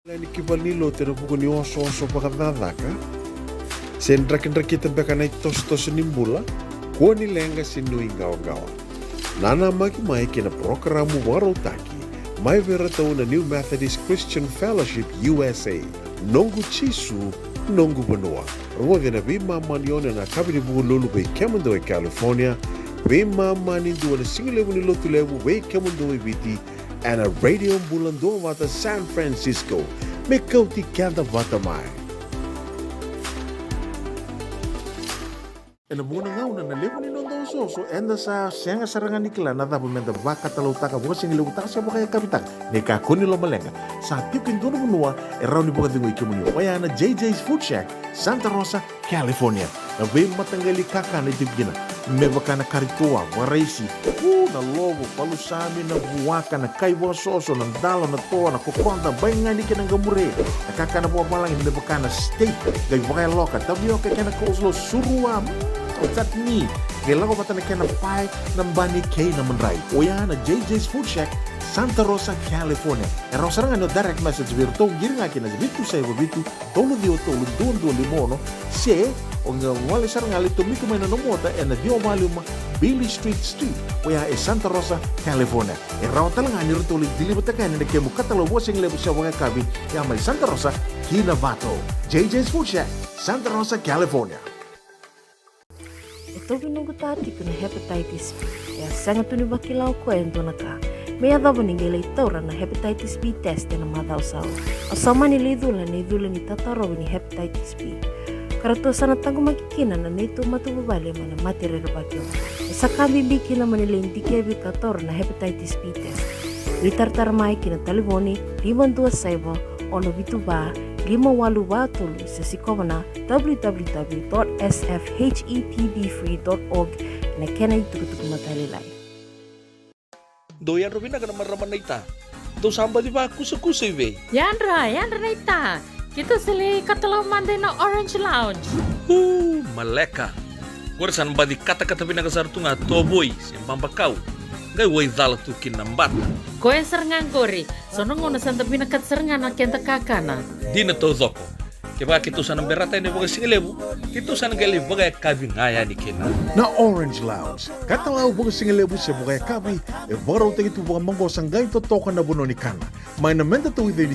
Ni kibali lo te rupu ni oso pakadadaka. Sen drakin beka na tos ni mbula. Ko ni lenga sinu ingawa. Nana maki mai kina programu warotaki. Mai vera tau na New Methodist Christian Fellowship USA. Nongu chisu, nongu banua. Rua vina bima manione na kabini bugu lulu bei kemando e California. Bima mani dua na singilewu ni lotu lewu bei kemando e biti. And a radio bulando wata San Francisco. Me kauti kanda wata mai. En de morning ngau na lewu ni nondo so enda sa senga sarangan nikla na dabu menda baka talautaka buka singilewu taka siya baka kapitan. Neka kuni lo malenga. Sa tiukin dono munua e rauni buka dingo ikimunyo. Waya na JJ's Food Shack, Santa Rosa, California. Na be matangali kaka na jibgina. Me baka na karitoa, waraisi. Na logo, palusami, na buwaka, na kaiwa soso, na dalo, na toa, na kukonda, baingani ka ng gamure. Nakaka na buwa malang, me baka na steak, gay baka loka, tabioka ka na coleslaw, surua, chutney. Gila ko pata na kaya na pie, ng bani kay na manray. O yan, na JJ's Food Shack, Santa Rosa, California. E raw sarang ano direct message virto, giri nga kina bitu sa iba bitu, tolo dio tolo, duon limono, se, o nga wali sarang alito, miko may nanomota, e na dio maluma, Billy Street, o ya e Santa Rosa, California. E raw talang ani rito ulit, dilibot ka na kaya mukatalo wasing lebo siya wanga kabi, ya may Santa Rosa, Kinavato. JJ's Food Shack, Santa Rosa, California. Ito binugutati ko na hepatitis B. Kaya sangat tu ni bakilaw ko ento na ka. May adabo ni gila itaura na hepatitis B test na madaw sawa. Asama ni lidula ni tataro ni hepatitis B. Karato sana tago makikina na nito matubabali mana matirero bakyo. Sa kabibiki na manilindi kebi kator na hepatitis B test. Litartar mai kina taliboni 527 ono bituba 582 sa sikobana www.sfhetbfree.org na kenay tukutuk matalilay. Doyan Robina ka naman raman na ita. Ito samba di ba kusa-kusa iwe? Yan ra na ita. Kita sila katalaw manday na Orange Lounge. Maleka. Kurasan ba di kata-kata pinakasar tu nga toboy siyang pambakaw. Gay way dala tu kinambat. Koe serengan kori. Sono ngona santa pinakat serengan na kenta kakana. Di na to zoko. Kaya kito sanang berata ni baga singilebu, kito sanang gali baga kabi ngaya ni kina. Na Orange Lounge. Katalaw buka singilebu siya buka kabi, e baraw tayo ito buka manggo sanggay totoka na buno ni kana. May namenda to with the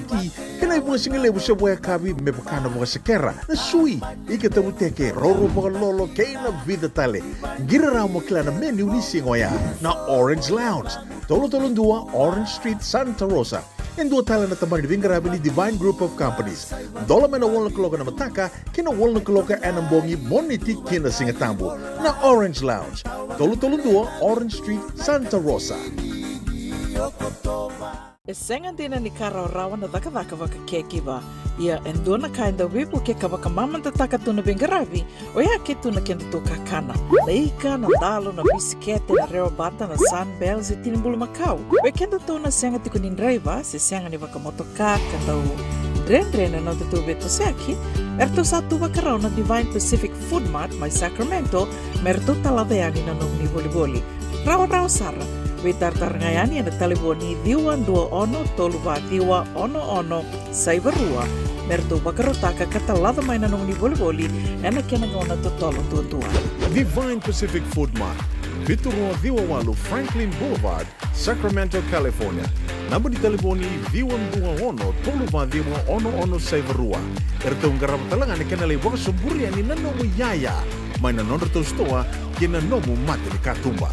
kanay buka singilebu siya buka kabi, me buka na buka sekera, na sui, ikatabu teke, roro buka lolo, kay na vida tale. Giraraw mo kila na menu ni singoya, na Orange Lounge. Tolo-tolong dua, Orange Street, Santa Rosa. And dua tala na tamang nibingarabi ni Divine Group of Companies. Dola may na walang kaloka na mataka, kina walang kaloka anambongi moniti kina singatambo na Orange Lounge. Tolo-tolong dua, Orange Street, Santa Rosa. Esengan din ni karaw-rawan na daka-daka waka keki ba. Ia endona kainda wipu ke kabaka mamanta taka tu na bingarabi o ya ke tu na kenda tu kakana. Leika na dalo na bisikete na reo bata na sunbells e tinimbulu makau. O kenda tu na senga tiku ni driver se senga ni waka motoka kanda u dren na tu beto se aqui. Erto sa tu waka na Divine Pacific Food Mart my Sacramento merto talaveani na nung ni boli-boli. Rawa sara. Witartar ngayani na taliboni diwan 21 toluba diwa ono saibarua merto bakarotaka katalada may nanong ni boli-boli na kinangona totolo tutua. Divine Pacific Food Mart. Viturua Diwawalu Franklin Boulevard, Sacramento, California. Namba di taliboni diwan 21 toluba diwa ono saibarua. Ertong garap talangan ikanalay waka sumburian ni nanomu yaya. May nanonro to stoa kinanomu mati ni katumba.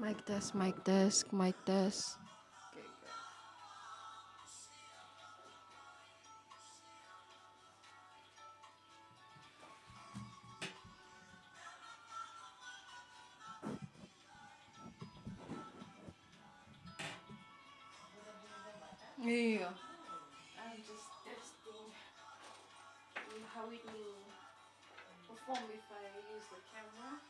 Mic test, mic test, mic test. Iya. I'm just testing how it will perform if I use the camera.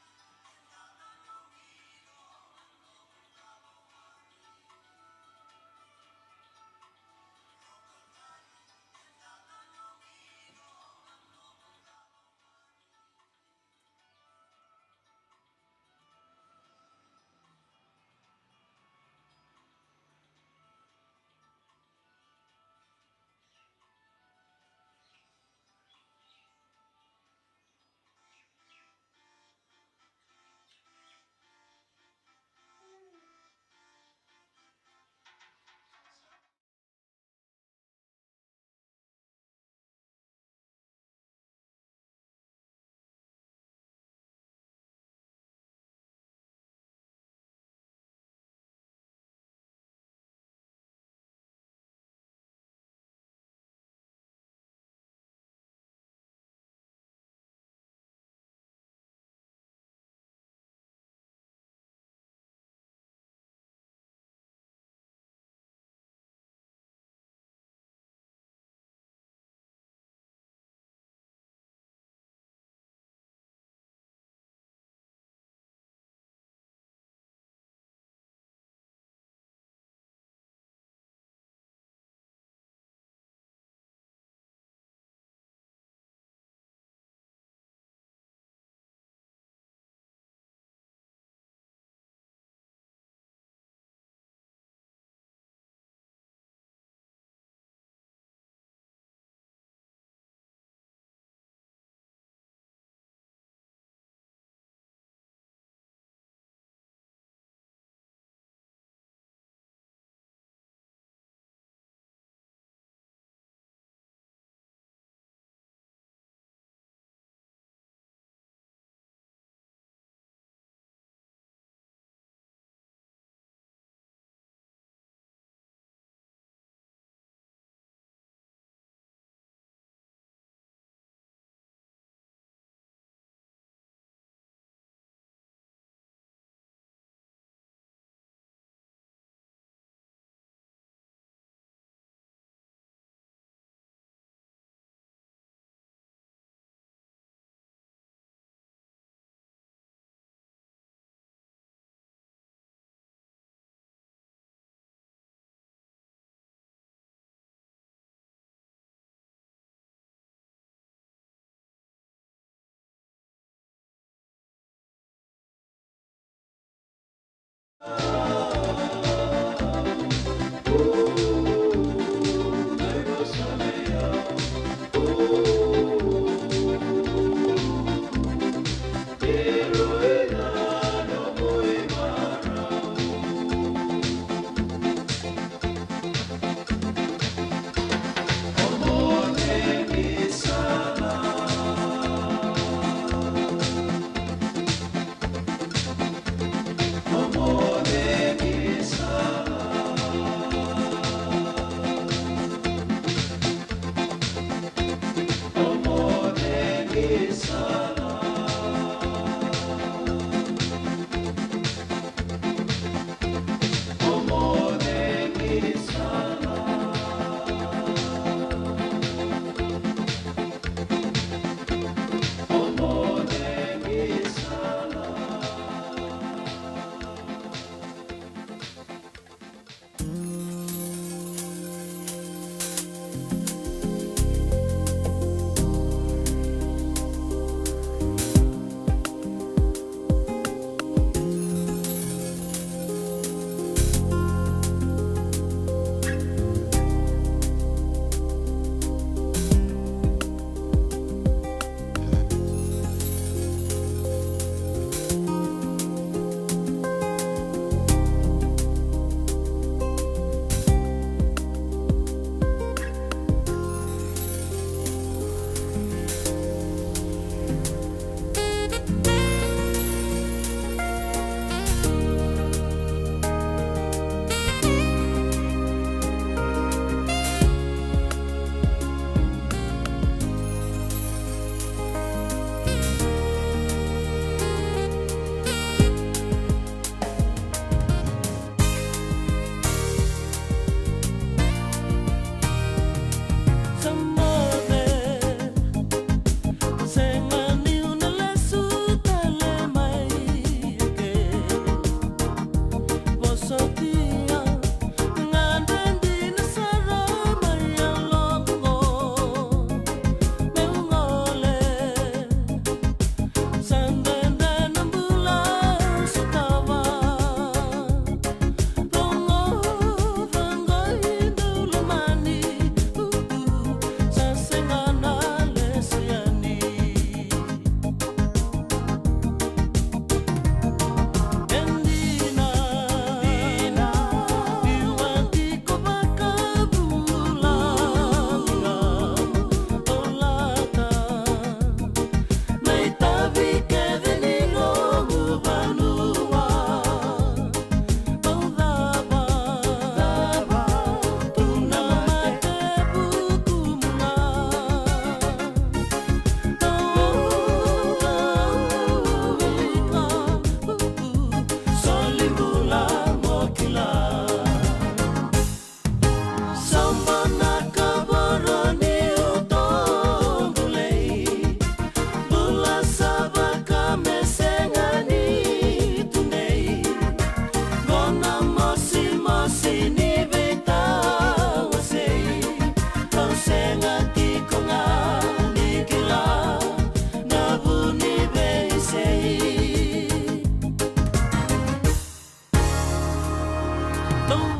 Sa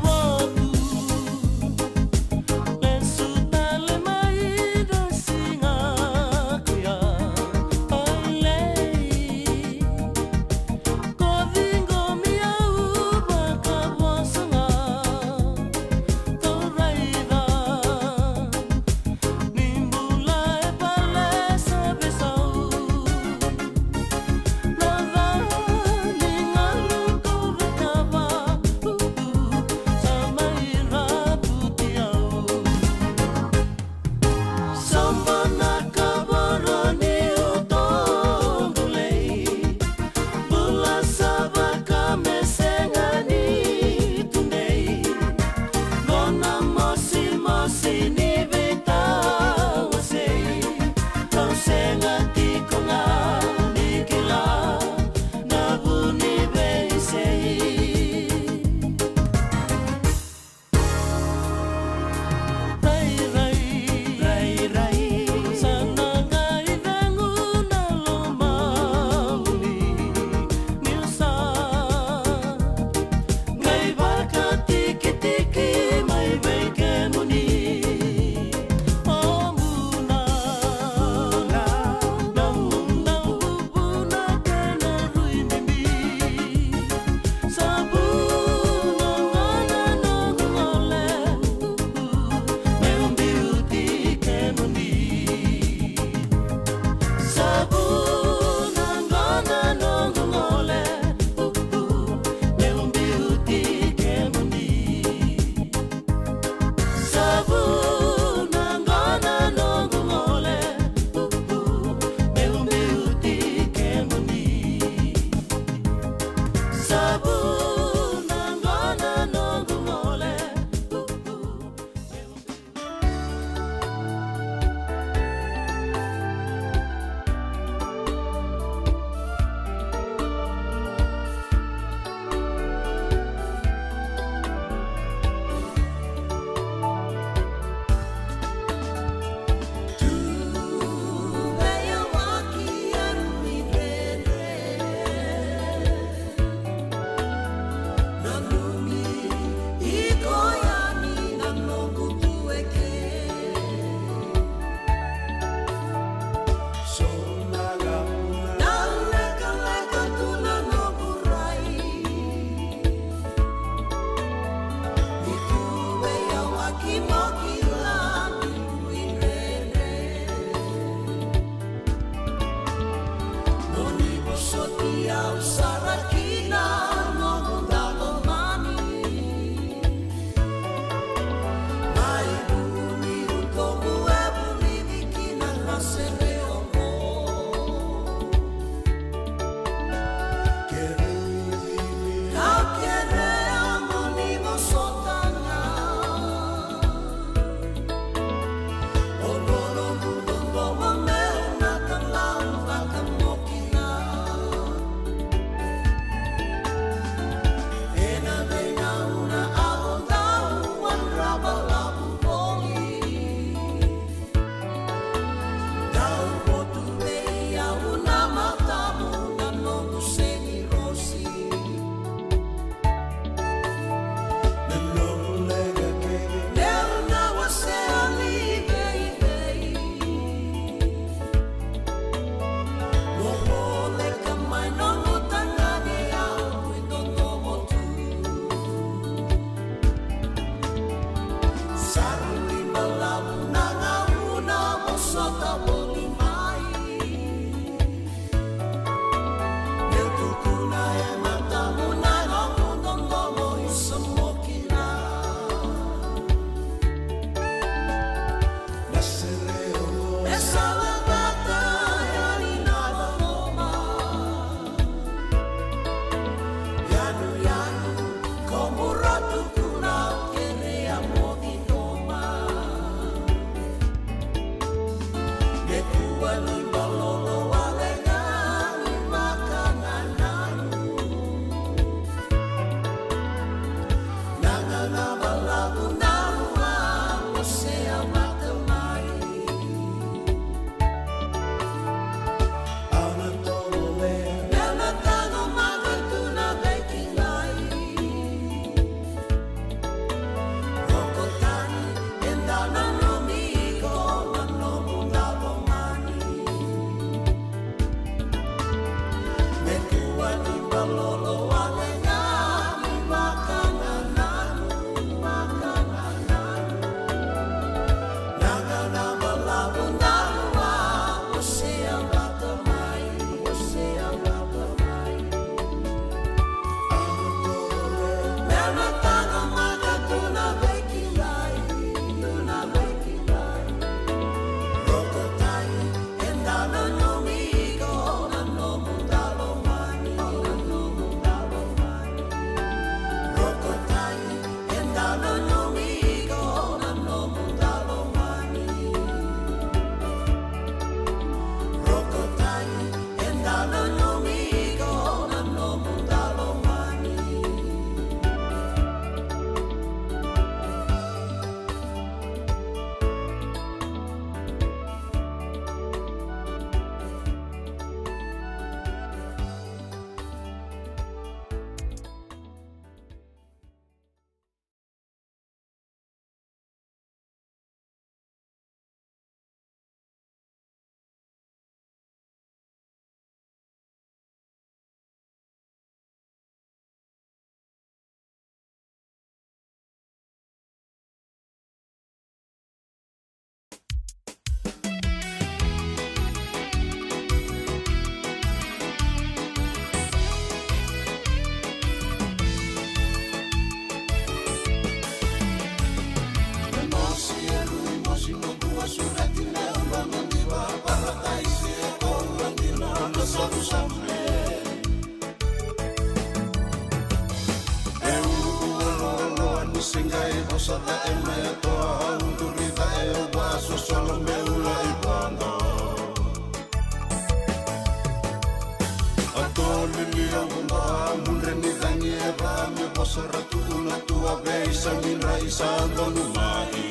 Samira isando numahi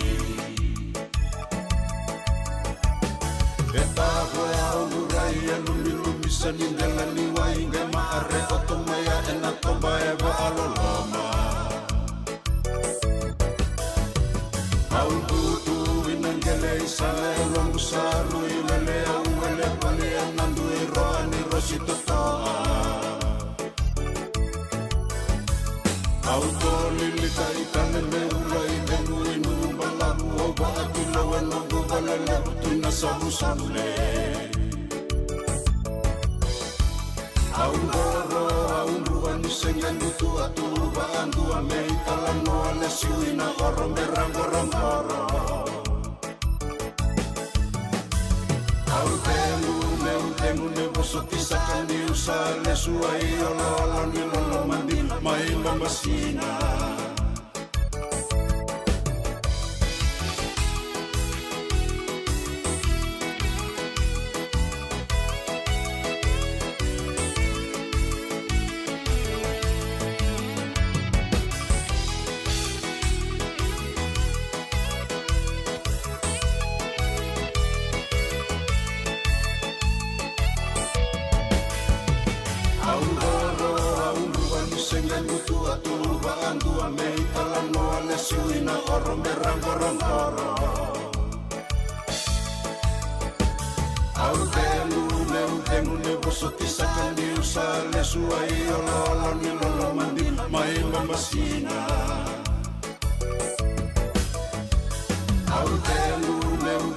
Eta koea umurai Lumi sanindela niwa Inge maare otomaya Ena tomba eva aloloma Auntutu inangele isale Elongu saru ilele Auwele pali Anandu iroani rosito toa Autolilita ikanele ulai Denu inu balagu Oba atilo wenongu balele Tuna sabu sale Aungoro aunduan sengandu tua tua Andua meitala no alesiuina Oro merangorongoro Temu ne bosoti sakani usale suai Olo ni lolo mandi mai mamasina Andua meitala no alesiuina Oro merangorongoro Temu ne bosoti sakani usale suai Olo ni lolo mandi mai mamasina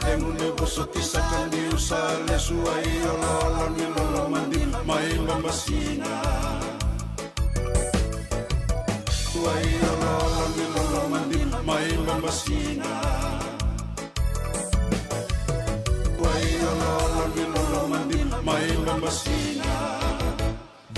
Temu ne bosoti sakani usale suai Olo ni lolo mandi mai mamasina Mai mamasina Mai mamasina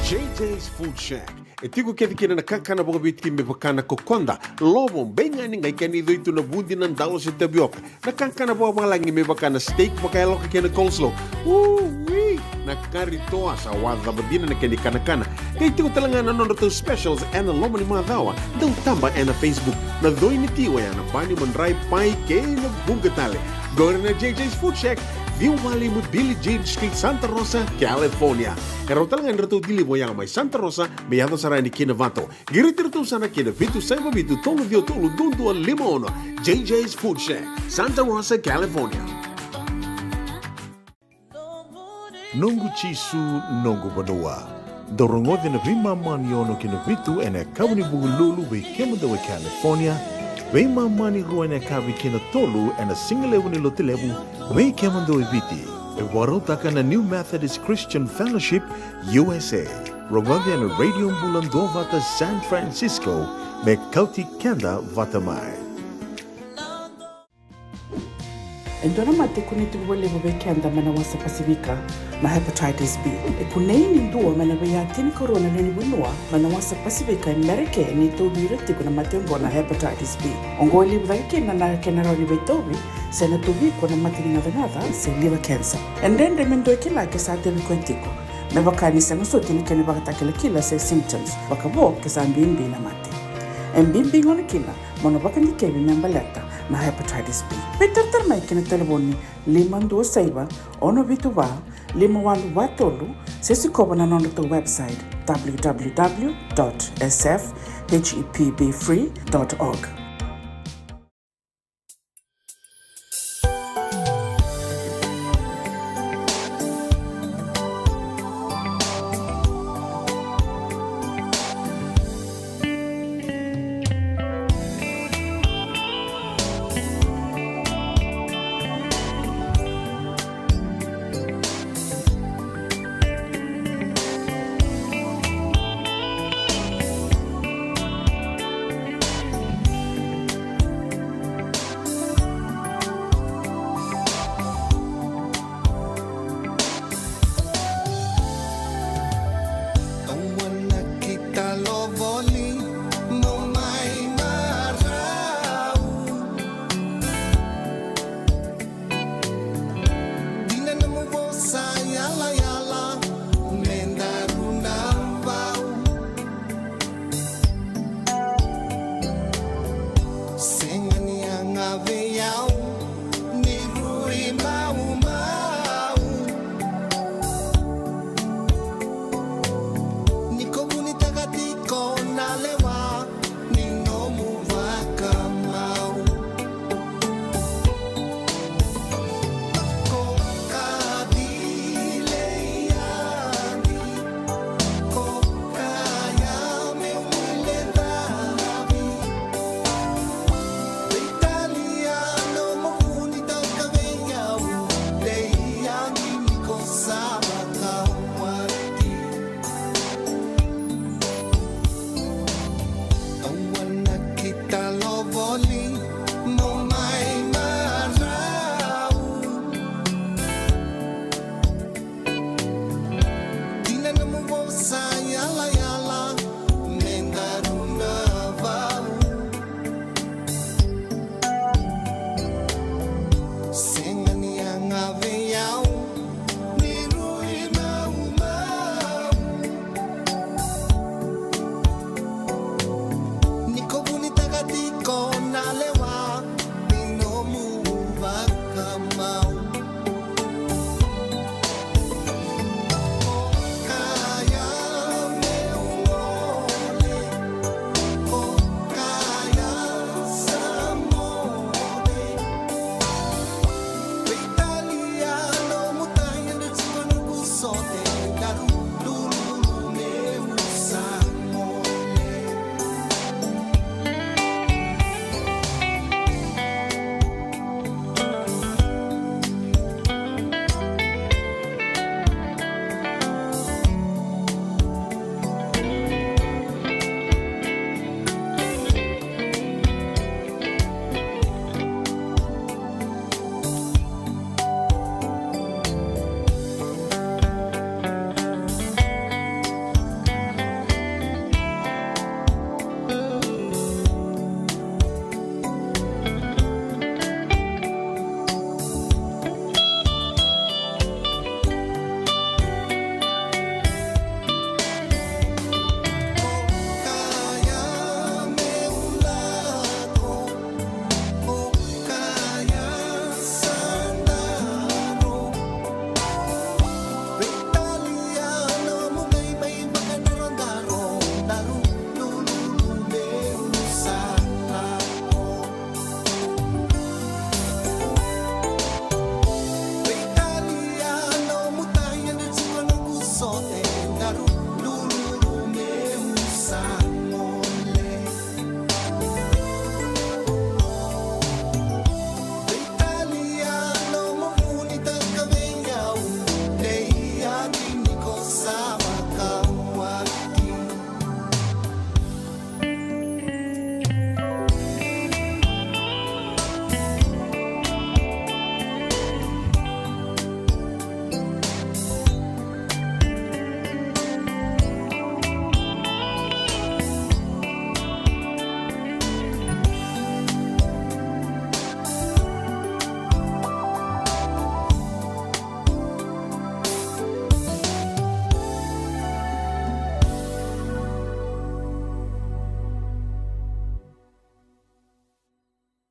JJ's Food Shack. E tigo ke dikina na kakana boga biti me bakana kokonda. Lobo benga ni ngai kani do itu na bundi nan dalos e tabioka. Na kakana boga malangi me bakana steak baka loka kena coleslaw. Wee! Na karitoa sa wadha badina na kani kana. Kay tigo talangana non to specials and lomo ni madawa. Dau tamba na Facebook. Na doi ni tiwa ya na bani manrai pai ke na bungatale. Go na JJ's Food Shack. Viu Valley mo Billy Jean Street, Santa Rosa, California. Karo talangan rato dili mo yang may Santa Rosa, may ato sarani kinavato. Giritirto sana kinavitu sa mabitu tolo dio tolo dundo al limon. JJ's Food Shack, Santa Rosa, California. Nongu chisu, nongu banua. Dorongo de na vima maniono kinavitu ene kawani bugululu be kemadawa California. Vei mamani ruane kavi kina tolu and a single level lotilebu vei kemando eviti. E warotaka na New Methodist Christian Fellowship USA. Rogande na Radio Bulando vata San Francisco me kauti kenda vata mai. Endona mate kuniti wale bebe kenda mana wasa Pasifika na hepatitis B. E kuneini ndua mana beyatini corona nini bunua mana wasa Pasifika Amerike ni tobi reti kuna matembo na hepatitis B. Ongo ili bwake na kenaroni betobi sena tobi kuna matini ngadangada se liver cancer. Endende mendo kila kesate bikwentiko. Mebakani sa nusoti ni kene bakatakila kila se symptoms. Bakabo kesa mbimbi na mate. Mbimbi ngone kila monobaka ni kebi membaleta na hepatitis B. Peter mai kena telefoni 526 ono vituva 5113 sesi koba na nono to website www.sfhepbfree.org.